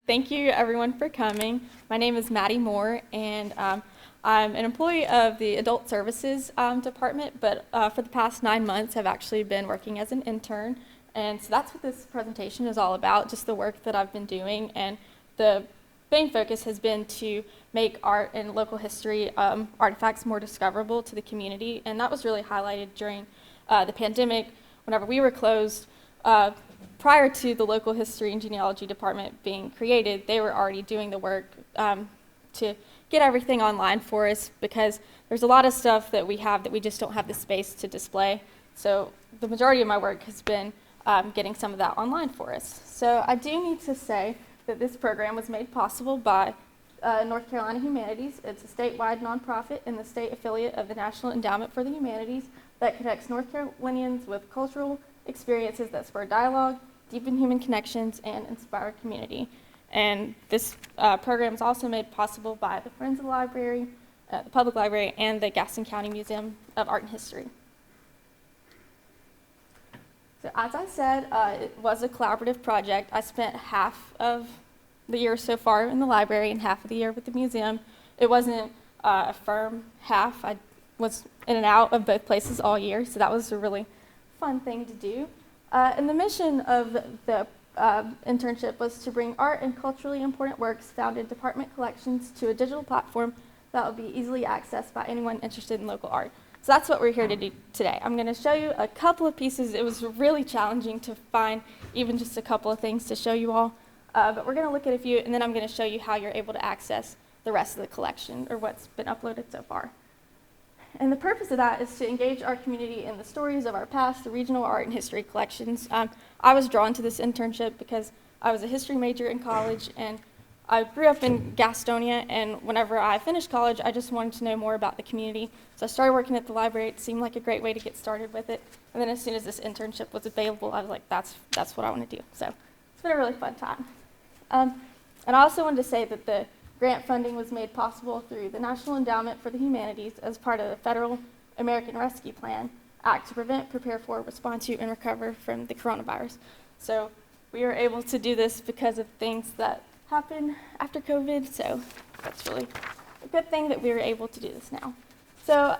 Thank you everyone for coming. My name is Maddie Moore, and I'm an employee of the Adult Services Department, but for the past 9 months I've actually been working as an intern. And so that's what this presentation is all about, just the work that I've been doing. And the main focus has been to make art and local history artifacts more discoverable to the community. And that was really highlighted during the pandemic, whenever we were closed. Prior to the local history and genealogy department being created, they were already doing the work to get everything online for us, because there's a lot of stuff that we have that we just don't have the space to display. So the majority of my work has been getting some of that online for us. So I do need to say that this program was made possible by North Carolina Humanities. It's a statewide nonprofit and the state affiliate of the National Endowment for the Humanities that connects North Carolinians with cultural experiences that spur dialogue, deepen human connections, and inspire community. And this program is also made possible by the Friends of the Library, the Public Library, and the Gaston County Museum of Art and History. So as I said, it was a collaborative project. I spent half of the year so far in the library and half of the year with the museum. It wasn't a firm half. I was in and out of both places all year, so that was a really fun thing to do. And the mission of the internship was to bring art and culturally important works found in department collections to a digital platform that will be easily accessed by anyone interested in local art. So that's what we're here to do today. I'm going to show you a couple of pieces. It was really challenging to find even just a couple of things to show you all, but we're going to look at a few, and then I'm going to show you how you're able to access the rest of the collection, or what's been uploaded so far. And the purpose of that is to engage our community in the stories of our past, the regional art and history collections. I was drawn to this internship because I was a history major in college, and I grew up in Gastonia, and whenever I finished college, I just wanted to know more about the community. So I started working at the library. It seemed like a great way to get started with it. And then as soon as this internship was available, I was like, that's what I want to do. So it's been a really fun time. And I also wanted to say that the grant funding was made possible through the National Endowment for the Humanities as part of the Federal American Rescue Plan Act to prevent, prepare for, respond to, and recover from the coronavirus. So we were able to do this because of things that happened after COVID, so that's really a good thing that we were able to do this now. So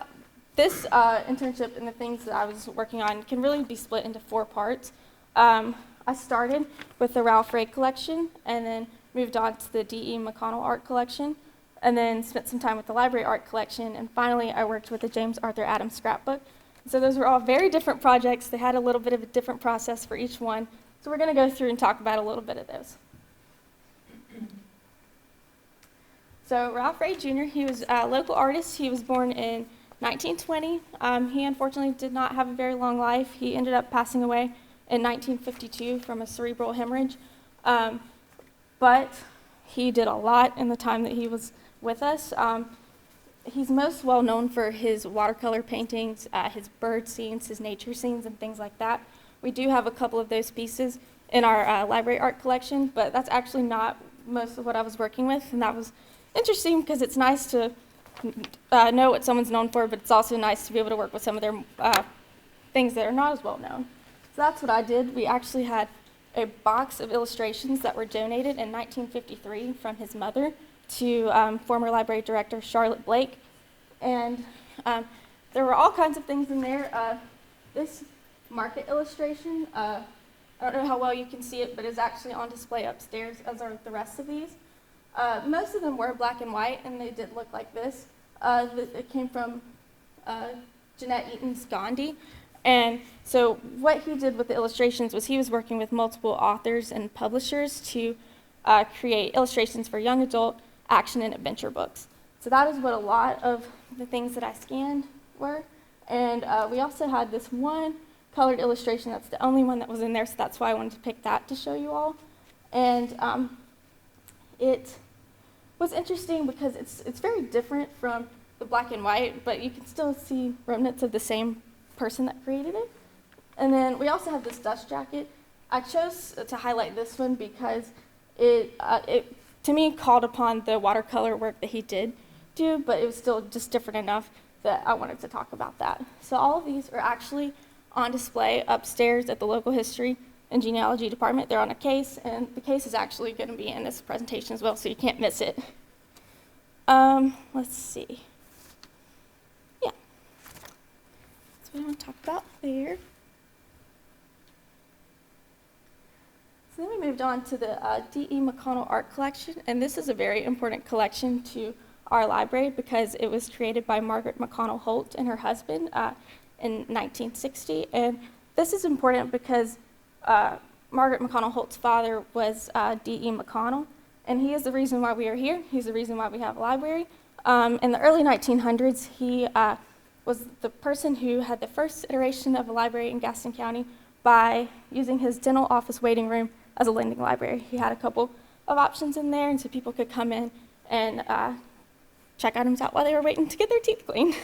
this internship and the things that I was working on can really be split into 4 parts. I started with the Ralph Ray collection, and then moved on to the D.E. McConnell art collection, and then spent some time with the library art collection, and finally I worked with the James Arthur Adams scrapbook. So those were all very different projects. They had a little bit of a different process for each one. So we're going to go through and talk about a little bit of those. So Ralph Ray Jr., he was a local artist. He was born in 1920. He unfortunately did not have a very long life. He ended up passing away in 1952 from a cerebral hemorrhage. But he did a lot in the time that he was with us. He's most well known for his watercolor paintings, his bird scenes, his nature scenes, and things like that. We do have a couple of those pieces in our library art collection, but that's actually not most of what I was working with, and that was interesting because it's nice to know what someone's known for, but it's also nice to be able to work with some of their things that are not as well known. So that's what I did. We actually had a box of illustrations that were donated in 1953 from his mother to former library director Charlotte Blake. And there were all kinds of things in there. This market illustration, I don't know how well you can see it, but it's actually on display upstairs, as are the rest of these. Most of them were black and white, and they did look like this. It came from Jeanette Eaton's Gandhi. And so what he did with the illustrations was he was working with multiple authors and publishers to create illustrations for young adult action and adventure books. So that is what a lot of the things that I scanned were. And we also had this one colored illustration. That's the only one that was in there, so that's why I wanted to pick that to show you all. And it was interesting because it's very different from the black and white, but you can still see remnants of the same person that created it. And then we also have this dust jacket. I chose to highlight this one because it to me called upon the watercolor work that he did do, but it was still just different enough that I wanted to talk about that. So all of these are actually on display upstairs at the local history and genealogy department. They're on a case, and the case is actually going to be in this presentation as well, so you can't miss it. Let's see. Yeah. That's what I want to talk about there. So then we moved on to the D.E. McConnell Art Collection, and this is a very important collection to our library because it was created by Margaret McConnell Holt and her husband in 1960. And this is important because Margaret McConnell Holt's father was D.E. McConnell, and he is the reason why we are here. He's the reason why we have a library. In the early 1900s, he was the person who had the first iteration of a library in Gaston County by using his dental office waiting room as a lending library. He had a couple of options in there, and so people could come in and check items out while they were waiting to get their teeth cleaned.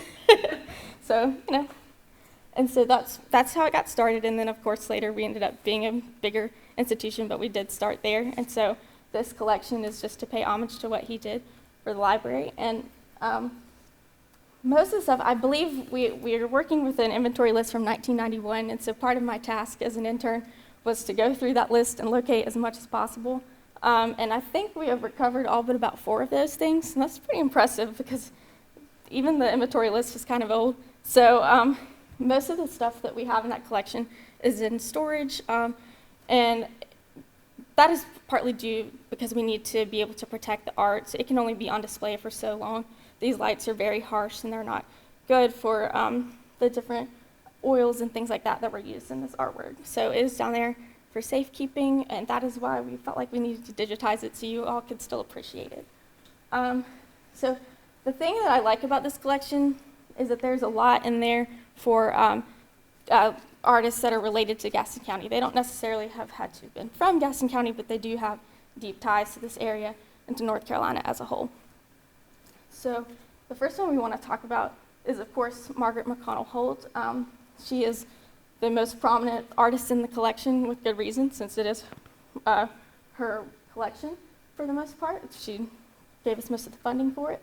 So, and so that's how it got started. And then, of course, later we ended up being a bigger institution, but we did start there. And so this collection is just to pay homage to what he did for the library. And most of the stuff, I believe we are working with an inventory list from 1991. And so part of my task as an intern was to go through that list and locate as much as possible. And I think we have recovered all but about 4 of those things. And that's pretty impressive because even the inventory list is kind of old. So most of the stuff that we have in that collection is in storage. And that is partly due because we need to be able to protect the art. So it can only be on display for so long. These lights are very harsh and they're not good for the different oils and things like that that were used in this artwork. So it is down there for safekeeping, and that is why we felt like we needed to digitize it so you all could still appreciate it. So the thing that I like about this collection is that there's a lot in there for artists that are related to Gaston County. They don't necessarily have had to have been from Gaston County, but they do have deep ties to this area and to North Carolina as a whole. So the first one we want to talk about is, of course, Margaret McConnell Holt. She is the most prominent artist in the collection with good reason, since it is her collection for the most part. She gave us most of the funding for it.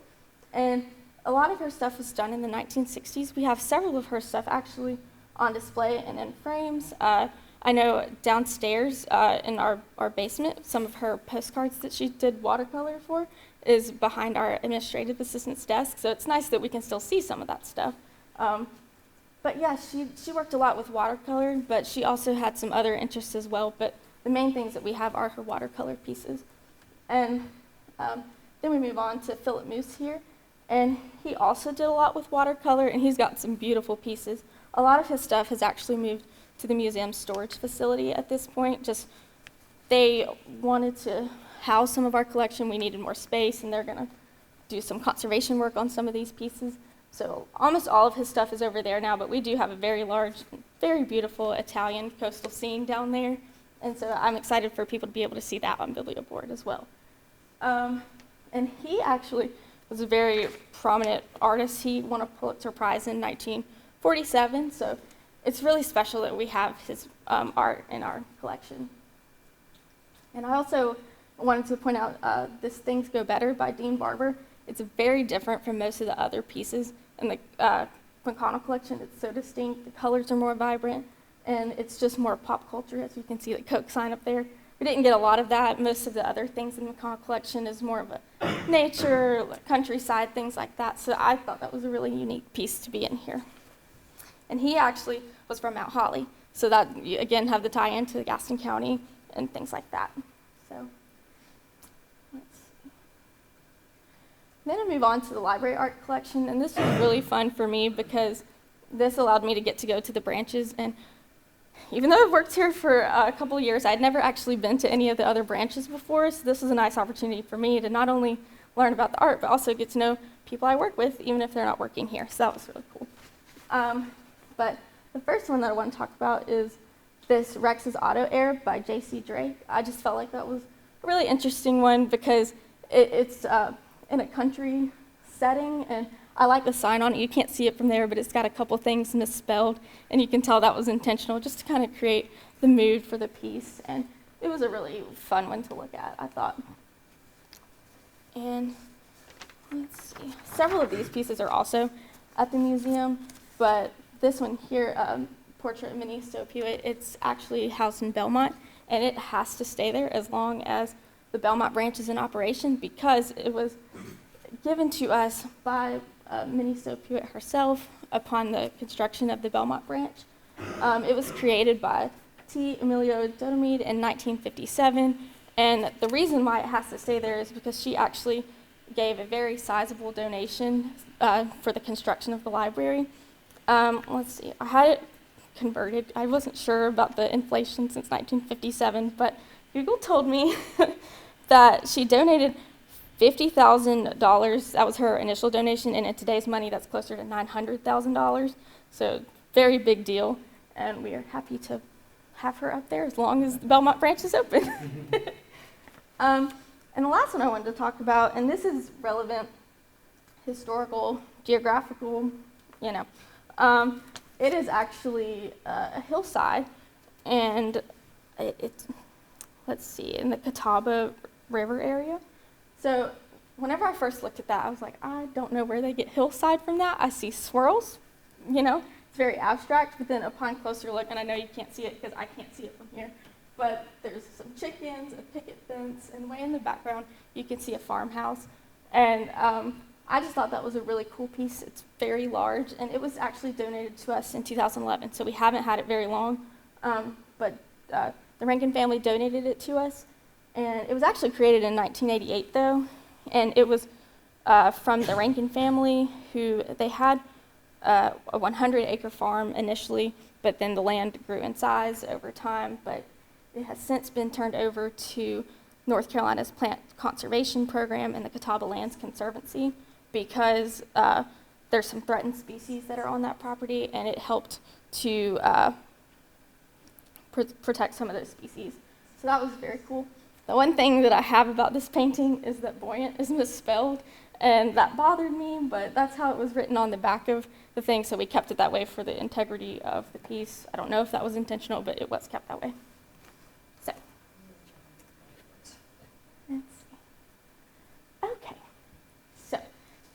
And a lot of her stuff was done in the 1960s. We have several of her stuff actually on display and in frames. I know downstairs in our basement, some of her postcards that she did watercolor for is behind our administrative assistant's desk, so it's nice that we can still see some of that stuff. But yeah, she worked a lot with watercolor, but she also had some other interests as well, but the main things that we have are her watercolor pieces. And then we move on to Philip Moose here, and he also did a lot with watercolor, and he's got some beautiful pieces. A lot of his stuff has actually moved to the museum's storage facility at this point. Just they wanted to house some of our collection. We needed more space, and they're going to do some conservation work on some of these pieces. So almost all of his stuff is over there now, but we do have a very large, very beautiful Italian coastal scene down there. And so I'm excited for people to be able to see that on Biblioboard as well. And he actually was a very prominent artist. He won a Pulitzer Prize in 1947, so it's really special that we have his art in our collection. And I also wanted to point out this Things Go Better by Dean Barber. It's very different from most of the other pieces in the McConnell collection. It's so distinct, the colors are more vibrant, and it's just more pop culture, as you can see the Coke sign up there. We didn't get a lot of that. Most of the other things in the McConnell collection is more of a nature, countryside, things like that. So I thought that was a really unique piece to be in here. And he actually was from Mount Holly, so that, you again, have the tie-in to Gaston County and things like that. So let's see. Then I move on to the library art collection, and this was really fun for me because this allowed me to go to the branches. And even though I've worked here for a couple of years, I'd never actually been to any of the other branches before, so this was a nice opportunity for me to not only learn about the art, but also get to know people I work with, even if they're not working here, so that was really cool. But the first one that I want to talk about is this Rex's Auto Air by J.C. Drake. I just felt like that was a really interesting one because it's in a country setting, and I like the sign on it. You can't see it from there, but it's got a couple things misspelled, and you can tell that was intentional just to kind of create the mood for the piece. And it was a really fun one to look at, I thought. And let's see. Several of these pieces are also at the museum, but this one here, portrait of Minnie Stowe Pewitt. It's actually housed in Belmont, and it has to stay there as long as the Belmont branch is in operation, because it was given to us by Minnie Stowe Pewitt herself upon the construction of the Belmont branch. It was created by T. Emilio Dodomede in 1957, and the reason why it has to stay there is because she actually gave a very sizable donation for the construction of the library. Let's see, I had it converted. I wasn't sure about the inflation since 1957, but Google told me that she donated $50,000. That was her initial donation, and in today's money, that's closer to $900,000. So very big deal, and we are happy to have her up there as long as the Belmont branch is open. And the last one I wanted to talk about, and this is relevant, historical, geographical, it is actually a hillside, and it's, let's see, in the Catawba River area. So whenever I first looked at that, I was like, I don't know where they get hillside from that. I see swirls, it's very abstract, but then upon closer look, and I know you can't see it because I can't see it from here, but there's some chickens, a picket fence, and way in the background, you can see a farmhouse. And I just thought that was a really cool piece. It's very large, and it was actually donated to us in 2011, so we haven't had it very long, but the Rankin family donated it to us, and it was actually created in 1988, though, and it was from the Rankin family, who they had a 100-acre farm initially, but then the land grew in size over time, but it has since been turned over to North Carolina's Plant Conservation Program and the Catawba Lands Conservancy, because there's some threatened species that are on that property, and it helped to protect some of those species. So that was very cool. The one thing that I have about this painting is that buoyant is misspelled, and that bothered me, but that's how it was written on the back of the thing, so we kept it that way for the integrity of the piece. I don't know if that was intentional, but it was kept that way. So, let's see. Okay, so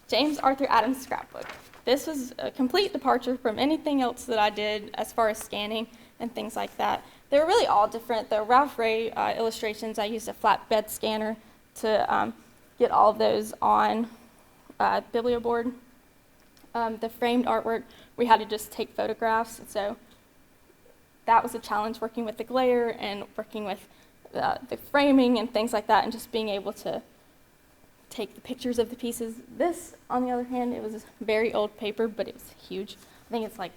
James Arthur Adams Scrapbook. This was a complete departure from anything else that I did as far as scanning and things like that. They were really all different. The Ralph Ray illustrations, I used a flatbed scanner to get all of those on Biblioboard. The framed artwork, we had to just take photographs, so that was a challenge, working with the glare and working with the framing and things like that, and just being able to take the pictures of the pieces. This, on the other hand, it was very old paper, but it was huge. I think it's like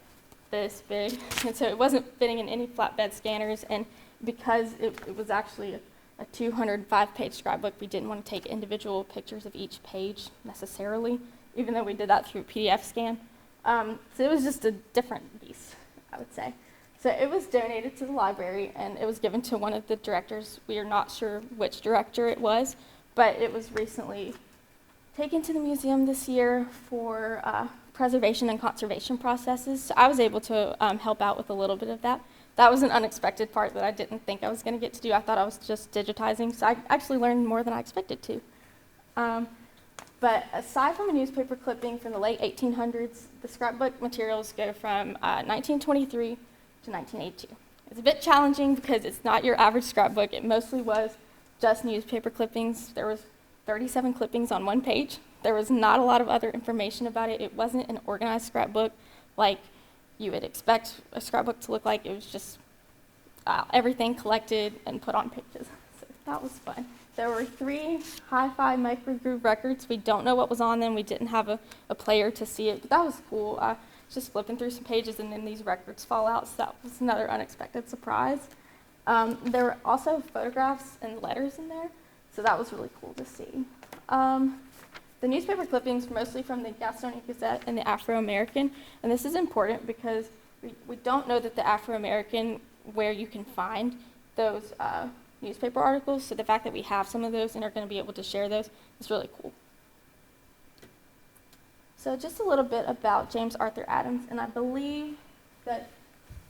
this big, and so it wasn't fitting in any flatbed scanners, and because it was actually a 205-page scrapbook, we didn't want to take individual pictures of each page necessarily, even though we did that through PDF scan. So it was just a different beast, I would say. So it was donated to the library, and it was given to one of the directors. We are not sure which director it was, but it was recently taken to the museum this year for preservation and conservation processes. So I was able to help out with a little bit of that. That was an unexpected part that I didn't think I was going to get to do. I thought I was just digitizing, so I actually learned more than I expected to. But aside from a newspaper clipping from the late 1800s, the scrapbook materials go from 1923 to 1982. It's a bit challenging because it's not your average scrapbook. It mostly was just newspaper clippings. There was 37 clippings on one page. There was not a lot of other information about it. It wasn't an organized scrapbook like you would expect a scrapbook to look like. It was just everything collected and put on pages. So that was fun. There were 3 hi-fi microgroove records. We don't know what was on them. We didn't have a player to see it, but that was cool. Just flipping through some pages, and then these records fall out, so that was another unexpected surprise. There were also photographs and letters in there, so that was really cool to see. The newspaper clippings were mostly from the Gaston Gazette and the Afro-American, and this is important because we don't know that the Afro-American, where you can find those newspaper articles, so the fact that we have some of those and are going to be able to share those is really cool. So just a little bit about James Arthur Adams, and I believe that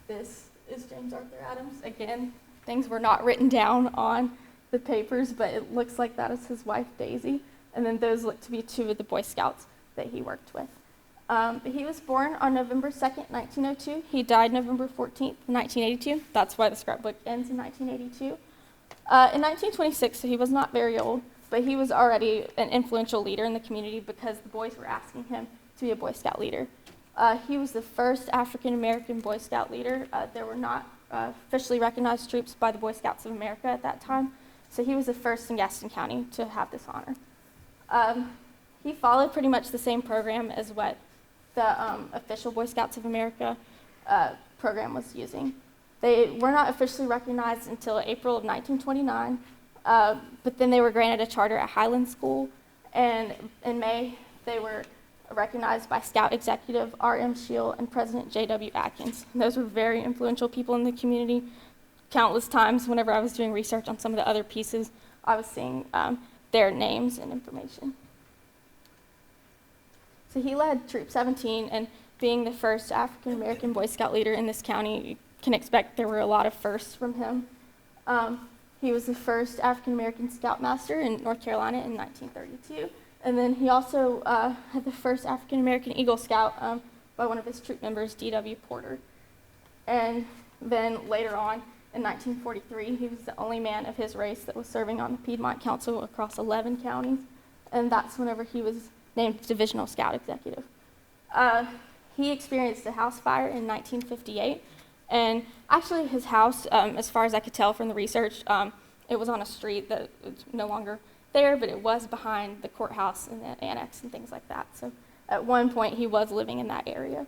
this is James Arthur Adams. Again, things were not written down on the papers, but it looks like that is his wife, Daisy, and then those look to be 2 of the Boy Scouts that he worked with. He was born on November 2nd, 1902. He died November 14th, 1982. That's why the scrapbook ends in 1982. In 1926, so he was not very old, but he was already an influential leader in the community because the boys were asking him to be a Boy Scout leader. He was the first African-American Boy Scout leader. There were not officially recognized troops by the Boy Scouts of America at that time, so he was the first in Gaston County to have this honor. He followed pretty much the same program as what the official Boy Scouts of America program was using. They were not officially recognized until April of 1929, but then they were granted a charter at Highland School, and in May they were recognized by Scout Executive R.M. Shield and President J.W. Atkins. And those were very influential people in the community. Countless times whenever I was doing research on some of the other pieces, I was seeing their names and information. So he led Troop 17, and being the first African-American Boy Scout leader in this county, you can expect there were a lot of firsts from him. He was the first African-American Scoutmaster in North Carolina in 1932, and then he also had the first African-American Eagle Scout by one of his troop members, D.W. Porter. And then later on, in 1943, he was the only man of his race that was serving on the Piedmont Council across 11 counties, and that's whenever he was named Divisional Scout Executive. He experienced a house fire in 1958, and actually his house, as far as I could tell from the research, it was on a street that is no longer there, but it was behind the courthouse and the annex and things like that. So at one point he was living in that area.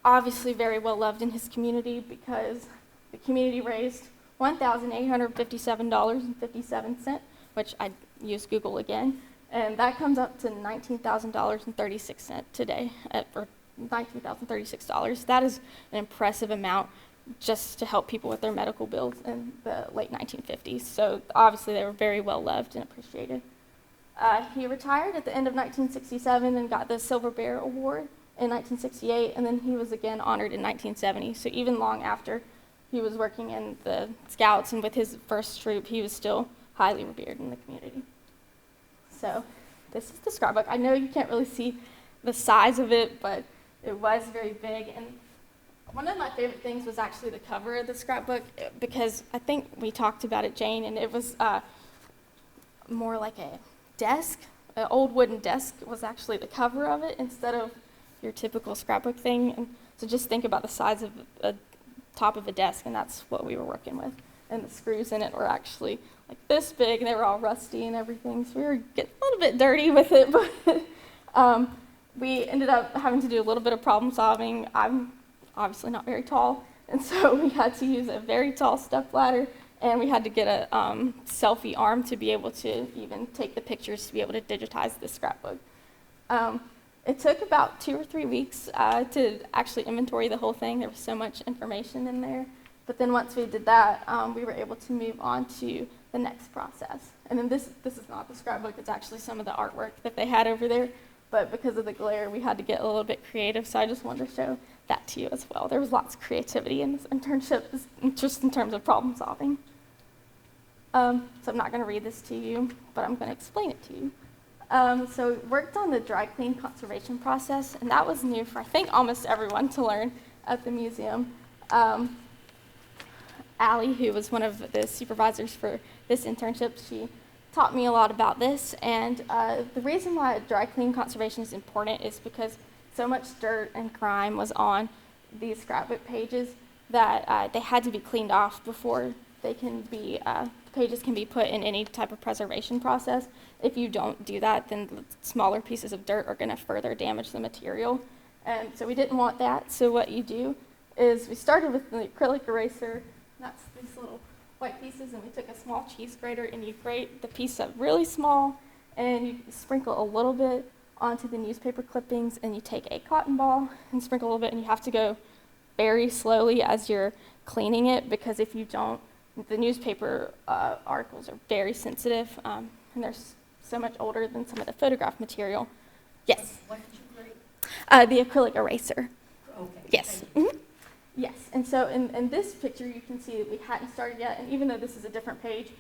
Obviously very well loved in his community because the community raised $1,857.57, which I used Google again, and that comes up to $19,000.36 today, or $19,036. That is an impressive amount just to help people with their medical bills in the late 1950s. So obviously they were very well loved and appreciated. He retired at the end of 1967 and got the Silver Bear Award in 1968, and then he was again honored in 1970. So even long after he was working in the Scouts and with his first troop, he was still highly revered in the community. So this is the scrapbook. I know you can't really see the size of it, but it was very big. And one of my favorite things was actually the cover of the scrapbook, because I think we talked about it, Jane, and it was more like a desk. An old wooden desk was actually the cover of it instead of your typical scrapbook thing. And so just think about the size of the top of a desk, and that's what we were working with. And the screws in it were actually like this big, and they were all rusty and everything, so we were getting a little bit dirty with it, but we ended up having to do a little bit of problem solving. I'm obviously not very tall, and so we had to use a very tall step ladder, and we had to get a selfie arm to be able to even take the pictures to be able to digitize the scrapbook. It took about 2 or 3 weeks to actually inventory the whole thing. There was so much information in there. But then once we did that, we were able to move on to the next process. And then this is not the scrapbook, it's actually some of the artwork that they had over there. But because of the glare, we had to get a little bit creative, so I just wanted to show that to you as well. There was lots of creativity in this internship, just in terms of problem solving. So I'm not going to read this to you, but I'm going to explain it to you. So worked on the dry clean conservation process, and that was new for, I think, almost everyone to learn at the museum. Allie, who was one of the supervisors for this internship, she taught me a lot about this, and the reason why dry clean conservation is important is because so much dirt and grime was on these scrapbook pages that they had to be cleaned off before they can be, the pages can be put in any type of preservation process. If you don't do that, then smaller pieces of dirt are going to further damage the material, and so we didn't want that. So what you do is we started with the acrylic eraser. That's these little white pieces, and we took a small cheese grater, and you grate the piece up really small, and you sprinkle a little bit onto the newspaper clippings, and you take a cotton ball and sprinkle a little bit, and you have to go very slowly as you're cleaning it, because if you don't, the newspaper articles are very sensitive, and they're so much older than some of the photograph material. Yes? What did you grate? The acrylic eraser. Okay. Yes. Mm-hmm. Yes, and so in this picture you can see that we hadn't started yet, and even though this is a different page,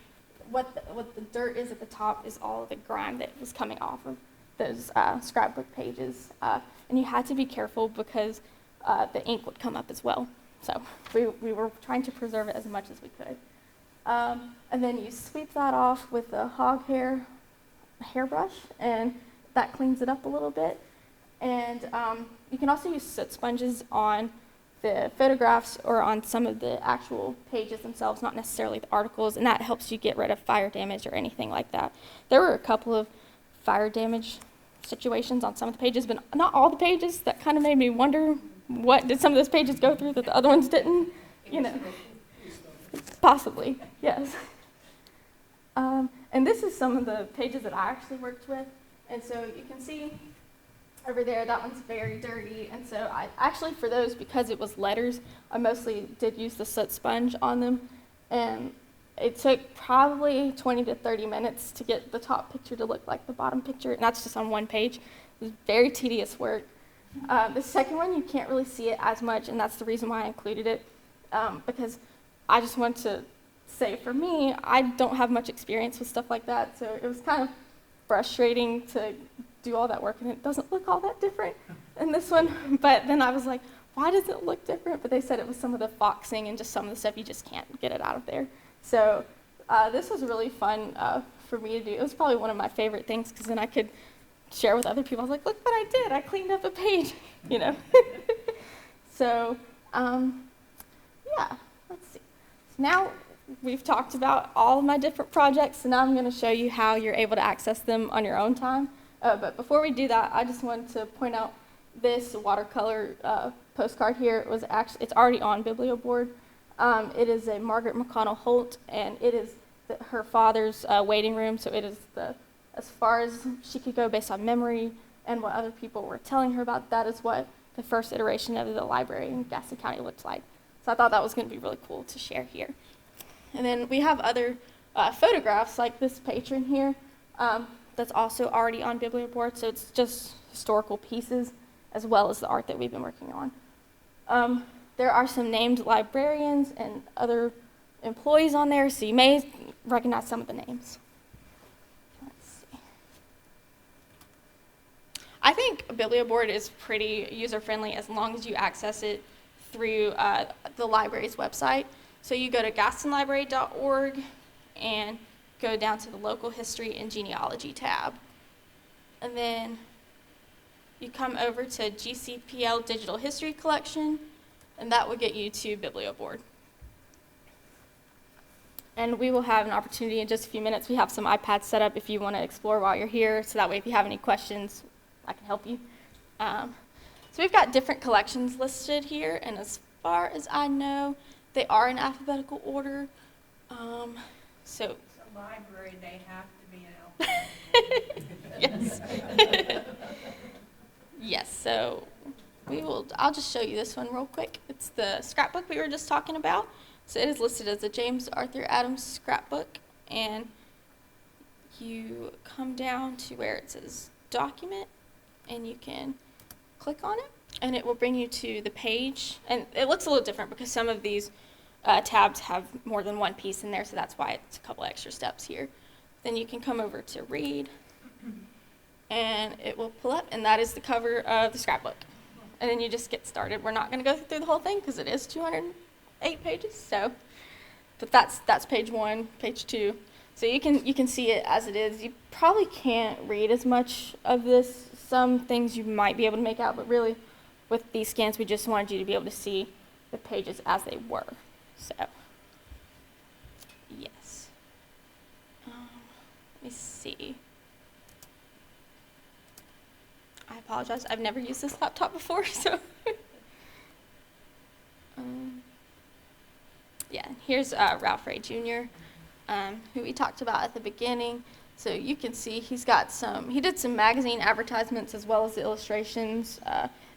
what the dirt is at the top is all of the grime that was coming off of those scrapbook pages, and you had to be careful because the ink would come up as well. So we were trying to preserve it as much as we could. And then you sweep that off with a hairbrush, and that cleans it up a little bit. And you can also use soot sponges on the photographs or on some of the actual pages themselves, not necessarily the articles, and that helps you get rid of fire damage or anything like that. There were a couple of fire damage situations on some of the pages, but not all the pages. That kind of made me wonder, what did some of those pages go through that the other ones didn't? You know, possibly, yes. And this is some of the pages that I actually worked with, and so you can see over there, that one's very dirty, and so I actually, for those, because it was letters, I mostly did use the soot sponge on them, and it took probably 20 to 30 minutes to get the top picture to look like the bottom picture, and that's just on one page. It was very tedious work. The second one, you can't really see it as much, and that's the reason why I included it, because I just want to say, for me, I don't have much experience with stuff like that, so it was kind of frustrating to do all that work, and it doesn't look all that different in this one. But then I was like, why does it look different? But they said it was some of the foxing and just some of the stuff, you just can't get it out of there. So this was really fun for me to do. It was probably one of my favorite things, because then I could share with other people. I was like, look what I did. I cleaned up a page, you know. So, yeah, let's see. So now we've talked about all of my different projects, so now I'm going to show you how you're able to access them on your own time. But before we do that, I just wanted to point out this watercolor postcard here. It's already on Biblioboard. It is a Margaret McConnell Holt, and it is her father's waiting room, so it is as far as she could go based on memory and what other people were telling her about. That is what the first iteration of the library in Gaston County looked like. So I thought that was going to be really cool to share here. And then we have other photographs, like this patron here, that's also already on Biblioboard, so it's just historical pieces as well as the art that we've been working on. There are some named librarians and other employees on there, so you may recognize some of the names. Let's see. I think Biblioboard is pretty user-friendly as long as you access it through the library's website. So you go to gastonlibrary.org and go down to the local history and genealogy tab. And then you come over to GCPL Digital History Collection, and that will get you to Biblioboard. And we will have an opportunity in just a few minutes. We have some iPads set up if you want to explore while you're here, so that way if you have any questions, I can help you. So we've got different collections listed here, and as far as I know, they are in alphabetical order. So library, they have to be in alphabetical. Yes. Yes, so I'll just show you this one real quick. It's the scrapbook we were just talking about. So it is listed as a James Arthur Adams scrapbook, and you come down to where it says document, and you can click on it, and it will bring you to the page. And it looks a little different because some of these tabs have more than one piece in there, so that's why it's a couple extra steps here. Then you can come over to read, and it will pull up, and that is the cover of the scrapbook. And then you just get started. We're not going to go through the whole thing because it is 208 pages. So, but that's page 1, page 2. So you can see it as it is. You probably can't read as much of this. Some things you might be able to make out, but really, with these scans, we just wanted you to be able to see the pages as they were. So, yes. Let me see. I apologize. I've never used this laptop before, so. Yeah, here's Ralph Ray Jr., who we talked about at the beginning. So you can see he did some magazine advertisements as well as the illustrations.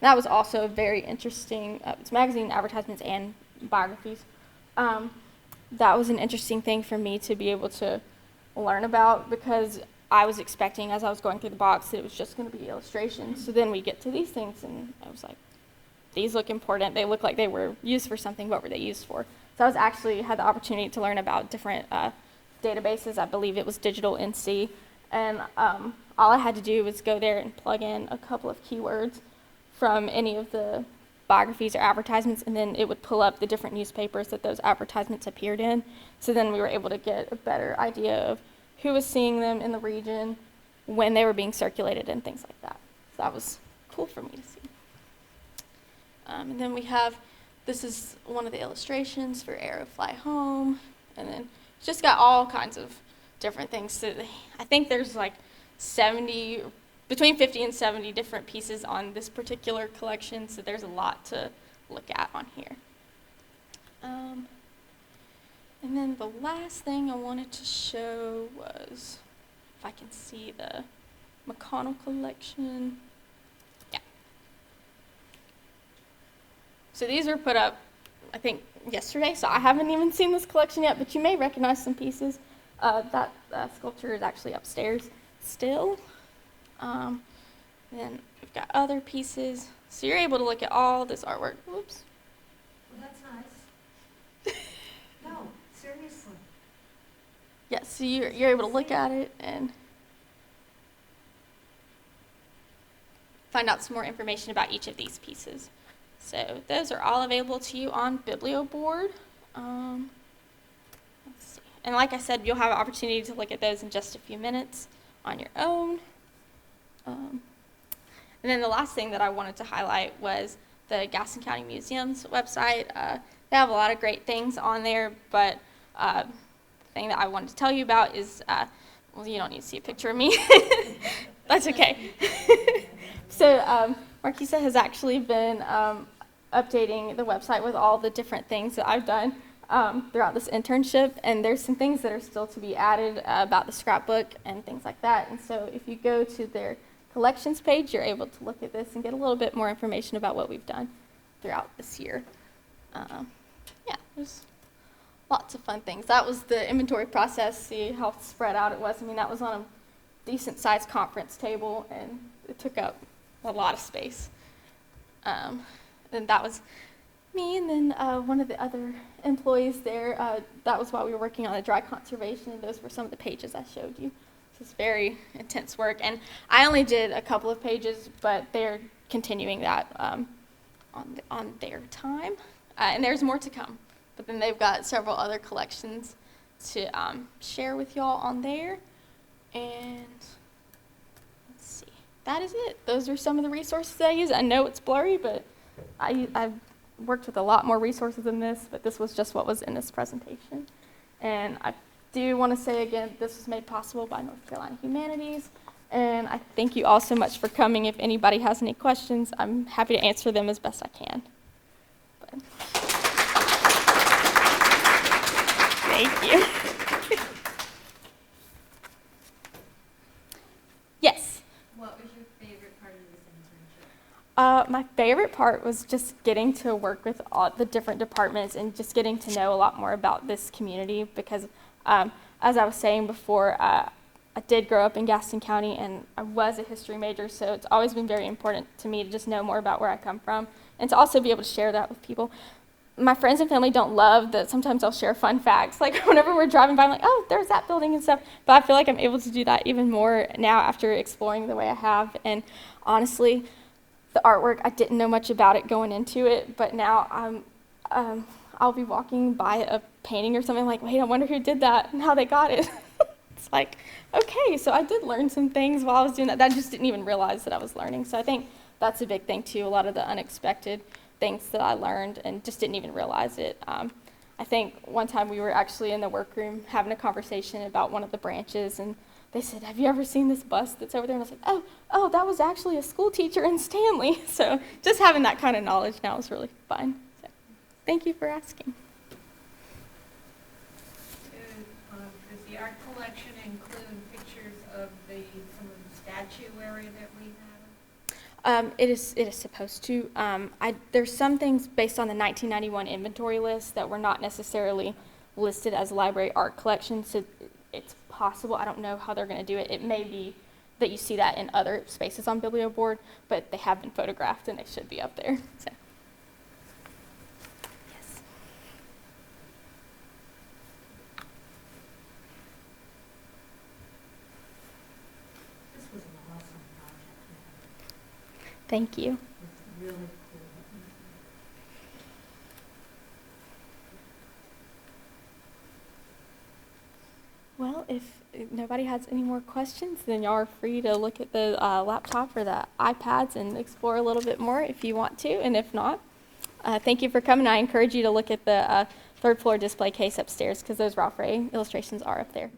That was also very interesting. It's magazine advertisements and biographies. That was an interesting thing for me to be able to learn about, because I was expecting, as I was going through the box, that it was just going to be illustrations. So then we get to these things, and I was like, these look important. They look like they were used for something. What were they used for? So I had the opportunity to learn about different databases. I believe it was Digital NC, and all I had to do was go there and plug in a couple of keywords from any of the biographies or advertisements, and then it would pull up the different newspapers that those advertisements appeared in. So then we were able to get a better idea of who was seeing them in the region, when they were being circulated, and things like that. So that was cool for me to see. And then we have, this is one of the illustrations for Arrow Fly Home, and then it's just got all kinds of different things. So I think there's like 70, between 50 and 70 different pieces on this particular collection, so there's a lot to look at on here. And then the last thing I wanted to show was, if I can see the McConnell collection. Yeah. So these were put up, I think, yesterday, so I haven't even seen this collection yet, but you may recognize some pieces. That sculpture is actually upstairs still. Then we've got other pieces. So you're able to look at all this artwork. Whoops. Well, that's nice. No, seriously. Yes, so you're able to look at it and find out some more information about each of these pieces. So those are all available to you on Biblioboard. Let's see. And like I said, you'll have an opportunity to look at those in just a few minutes on your own. And then the last thing that I wanted to highlight was the Gaston County Museum's website. They have a lot of great things on there, but the thing that I wanted to tell you about is, well, you don't need to see a picture of me. That's okay. So Marquisa has actually been updating the website with all the different things that I've done throughout this internship, and there's some things that are still to be added about the scrapbook and things like that. And so if you go to their collections page, you're able to look at this and get a little bit more information about what we've done throughout this year. Yeah, there's lots of fun things. That was the inventory process. See how spread out it was. I mean, that was on a decent sized conference table, and it took up a lot of space. And that was me, and then one of the other employees there, that was while we were working on the dry conservation, and those were some of the pages I showed you. This is very intense work, and I only did a couple of pages, but they're continuing that on their time, and there's more to come. But then they've got several other collections to share with y'all on there, and let's see, that is it. Those are some of the resources that I use. I know it's blurry, but I've worked with a lot more resources than this, but this was just what was in this presentation. And I do want to say again, this was made possible by North Carolina Humanities, and I thank you all so much for coming. If anybody has any questions, I'm happy to answer them as best I can. But thank you. Yes? What was your favorite part of this internship? My favorite part was just getting to work with all the different departments and just getting to know a lot more about this community, because as I was saying before, I did grow up in Gaston County, and I was a history major, so it's always been very important to me to just know more about where I come from and to also be able to share that with people. My friends and family don't love that sometimes I'll share fun facts. Like whenever we're driving by, I'm like, oh, there's that building and stuff. But I feel like I'm able to do that even more now after exploring the way I have. And honestly, the artwork, I didn't know much about it going into it, but now I'll be walking by a painting or something like, wait, I wonder who did that and how they got it. It's like, okay, so I did learn some things while I was doing that. I just didn't even realize that I was learning. So I think that's a big thing too, a lot of the unexpected things that I learned and just didn't even realize it. I think one time we were actually in the workroom having a conversation about one of the branches, and they said, have you ever seen this bust that's over there? And I was like, oh, that was actually a school teacher in Stanley. So just having that kind of knowledge now is really fun. So thank you for asking. Does the art collection include pictures of some of the statuary that we have? It is supposed to. There's some things based on the 1991 inventory list that were not necessarily listed as library art collections, so it's possible. I don't know how they're going to do it. It may be that you see that in other spaces on Biblioboard, but they have been photographed and they should be up there. So. Yes. This was Thank you. It's really cool. Well, if nobody has any more questions, then y'all are free to look at the laptop or the iPads and explore a little bit more if you want to, and if not, thank you for coming. I encourage you to look at the third floor display case upstairs because those Ralph Ray illustrations are up there.